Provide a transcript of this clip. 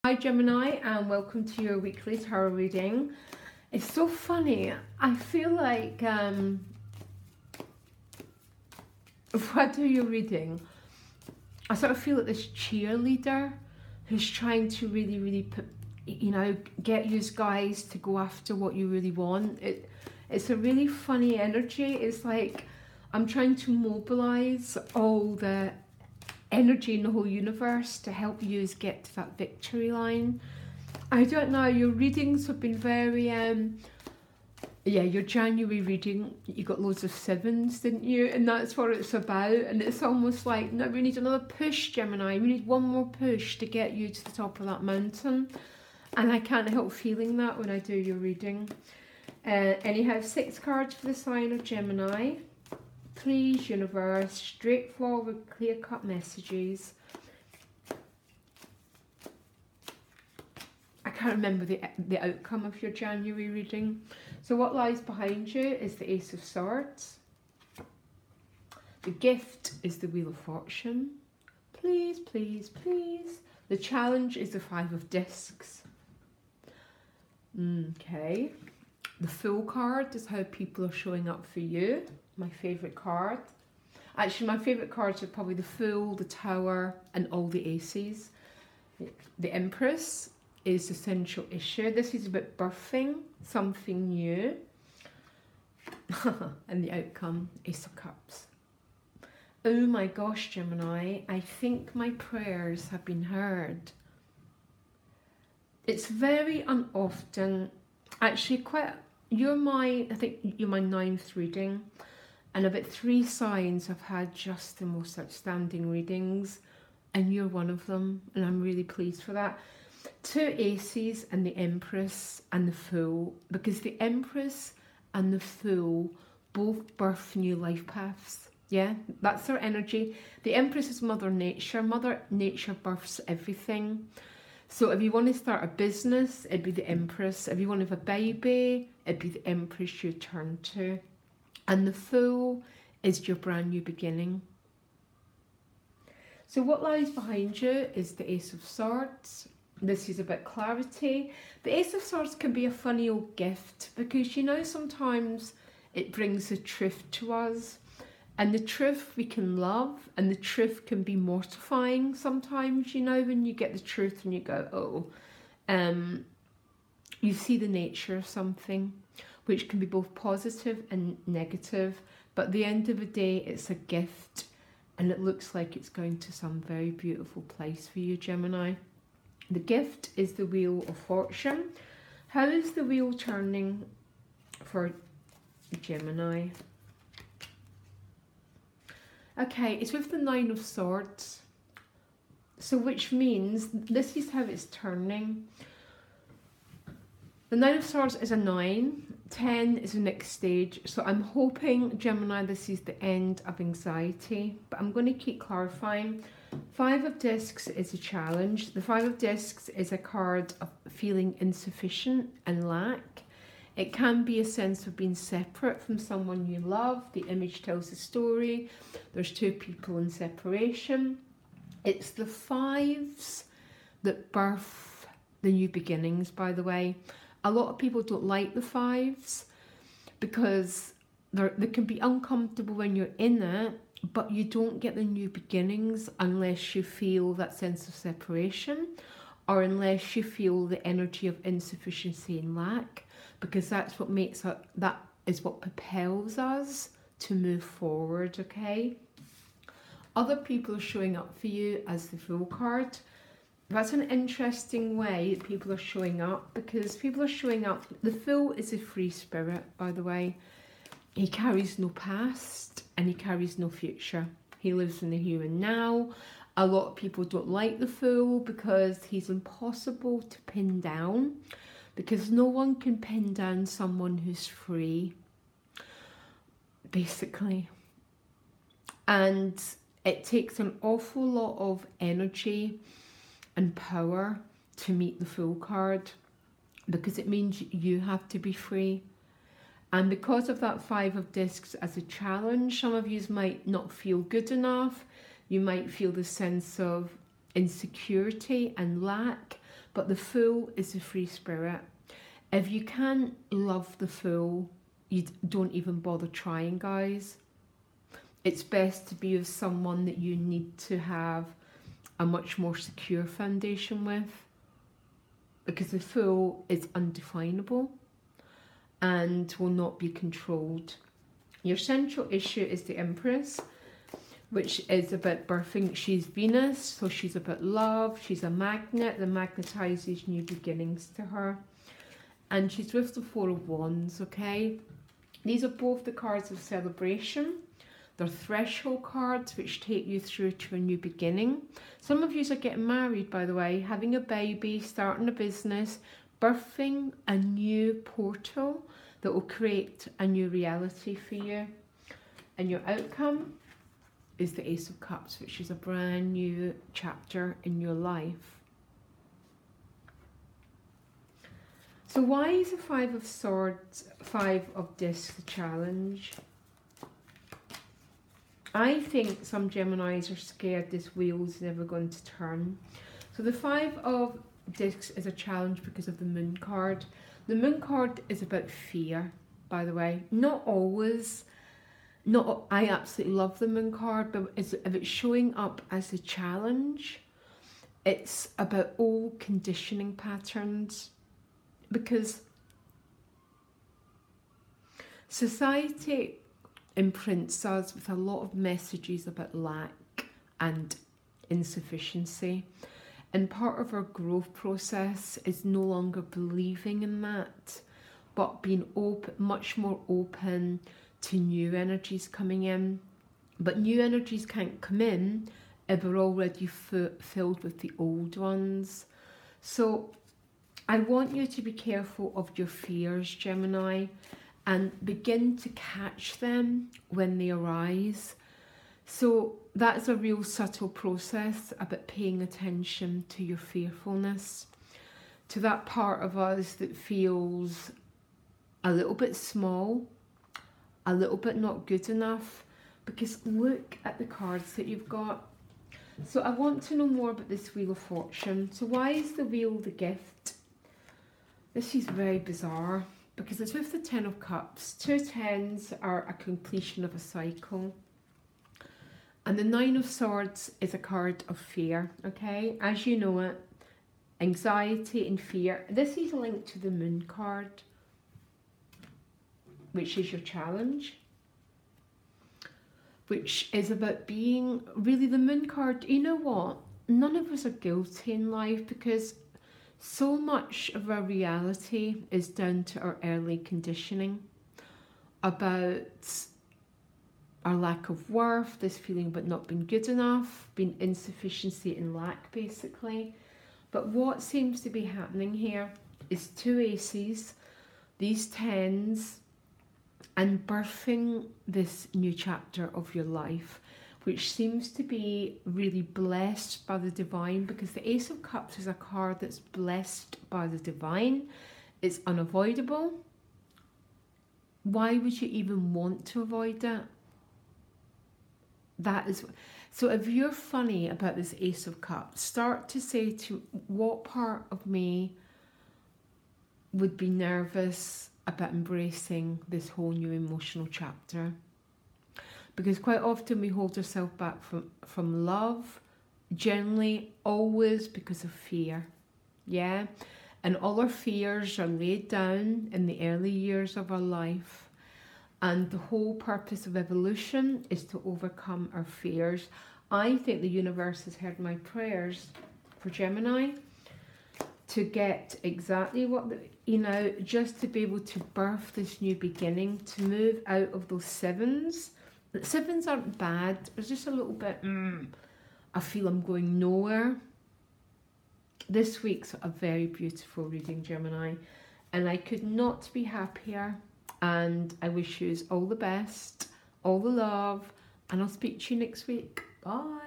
Hi Gemini, and welcome to your weekly tarot reading. It's so funny. I feel like if I do your reading, I sort of feel like this cheerleader who's trying to really put, get you guys to go after what you really want. It's a really funny energy. It's like I'm trying to mobilize all the energy in the whole universe to help you get to that victory line. I don't know, your readings have been very your January reading, you got loads of sevens, didn't you? And that's what it's about. And it's almost like, no, we need another push, Gemini. We need one more push to get you to the top of that mountain. And I can't help feeling that when I do your reading. Anyhow, 6 cards for the sign of Gemini. Please, universe, straightforward, clear-cut messages. I can't remember the outcome of your January reading. So what lies behind you is the Ace of Swords. The gift is the Wheel of Fortune. Please, please, please. The challenge is the 5 of Discs. Okay. The Fool card is how people are showing up for you. My favourite card. Actually, my favourite cards are probably the Fool, the Tower, and all the Aces. The Empress is the central issue. This is about birthing something new. And the outcome, Ace of Cups. Oh my gosh, Gemini, I think my prayers have been heard. It's very unoften, actually I think you're my 9th reading. And about 3 signs have had just the most outstanding readings, and you're one of them, and I'm really pleased for that. 2 Aces and the Empress and the Fool, because the Empress and the Fool both birth new life paths. Yeah, that's their energy. The Empress is Mother Nature. Mother Nature births everything. So if you want to start a business, it'd be the Empress. If you want to have a baby, it'd be the Empress you turn to. And the Fool is your brand new beginning. So what lies behind you is the Ace of Swords. This is about clarity. The Ace of Swords can be a funny old gift because, sometimes it brings the truth to us. And the truth we can love, and the truth can be mortifying sometimes, when you get the truth and you go, you see the nature of something, which can be both positive and negative, but at the end of the day, it's a gift, and it looks like it's going to some very beautiful place for you, Gemini. The gift is the Wheel of Fortune. How is the wheel turning for Gemini? Okay, it's with the 9 of Swords, so which means this is how it's turning. The 9 of Swords is a 9, 10 is the next stage, so I'm hoping, Gemini, this is the end of anxiety, but I'm going to keep clarifying. 5 of Discs is a challenge. The 5 of Discs is a card of feeling insufficient and lack. It can be a sense of being separate from someone you love. The image tells the story. There's 2 people in separation. It's the 5s that birth the new beginnings, by the way. A lot of people don't like the 5s because they can be uncomfortable when you're in it, but you don't get the new beginnings unless you feel that sense of separation, or unless you feel the energy of insufficiency and lack, because that's what makes us, that is what propels us to move forward, okay? Other people are showing up for you as the Fool card. That's an interesting way that people are showing up, because people are showing up. The Fool is a free spirit, by the way. He carries no past and he carries no future. He lives in the here and now. A lot of people don't like the Fool because he's impossible to pin down, because no one can pin down someone who's free, basically. And it takes an awful lot of energy and power to meet the Fool card, because it means you have to be free. And because of that 5 of Discs as a challenge, some of you might not feel good enough. You might feel the sense of insecurity and lack, but the Fool is a free spirit. If you can't love the Fool, you don't even bother trying, guys. It's best to be with someone that you need to have a much more secure foundation with, because the Fool is undefinable and will not be controlled. Your central issue is the Empress, which is about birthing. She's Venus, so she's about love. She's a magnet that magnetizes new beginnings to her. And she's with the Four of Wands, okay? These are both the cards of celebration. They're threshold cards which take you through to a new beginning. Some of you are getting married, by the way, having a baby, starting a business, birthing a new portal that will create a new reality for you. And your outcome is the Ace of Cups, which is a brand new chapter in your life. So why is the Five of Swords, Five of Discs a challenge? I think some Geminis are scared this wheel's never going to turn. So the Five of Discs is a challenge because of the Moon card. The Moon card is about fear, by the way. Not always. I absolutely love the Moon card, but if it's showing up as a challenge, it's about old conditioning patterns. Because society imprints us with a lot of messages about lack and insufficiency. And part of our growth process is no longer believing in that, but being open, much more open to new energies coming in. But new energies can't come in if we're already filled with the old ones. So I want you to be careful of your fears, Gemini, and begin to catch them when they arise. So that's a real subtle process about paying attention to your fearfulness, to that part of us that feels a little bit small, a little bit not good enough, because look at the cards that you've got. So I want to know more about this Wheel of Fortune. So why is the Wheel the gift? This is very bizarre because it's with the Ten of Cups. Two tens are a completion of a cycle. And the Nine of Swords is a card of fear, okay? As you know it, anxiety and fear. This is linked to the Moon card, which is your challenge, which is about being really the Moon card. You know what? None of us are guilty in life because so much of our reality is down to our early conditioning about our lack of worth, this feeling about not being good enough, being insufficiency and lack, basically. But what seems to be happening here is two aces, these tens, and birthing this new chapter of your life, which seems to be really blessed by the divine, because the Ace of Cups is a card that's blessed by the divine. It's unavoidable. Why would you even want to avoid it? That is, so if you're funny about this Ace of Cups, start to say to what part of me would be nervous about embracing this whole new emotional chapter. Because quite often we hold ourselves back from love, generally always because of fear, yeah? And all our fears are laid down in the early years of our life. And the whole purpose of evolution is to overcome our fears. I think the universe has heard my prayers for Gemini to get exactly what, just to be able to birth this new beginning, to move out of those sevens. Sevens aren't bad. It's just a little bit, I feel I'm going nowhere. This week's a very beautiful reading, Gemini, and I could not be happier. And I wish you all the best, all the love, and I'll speak to you next week. Bye.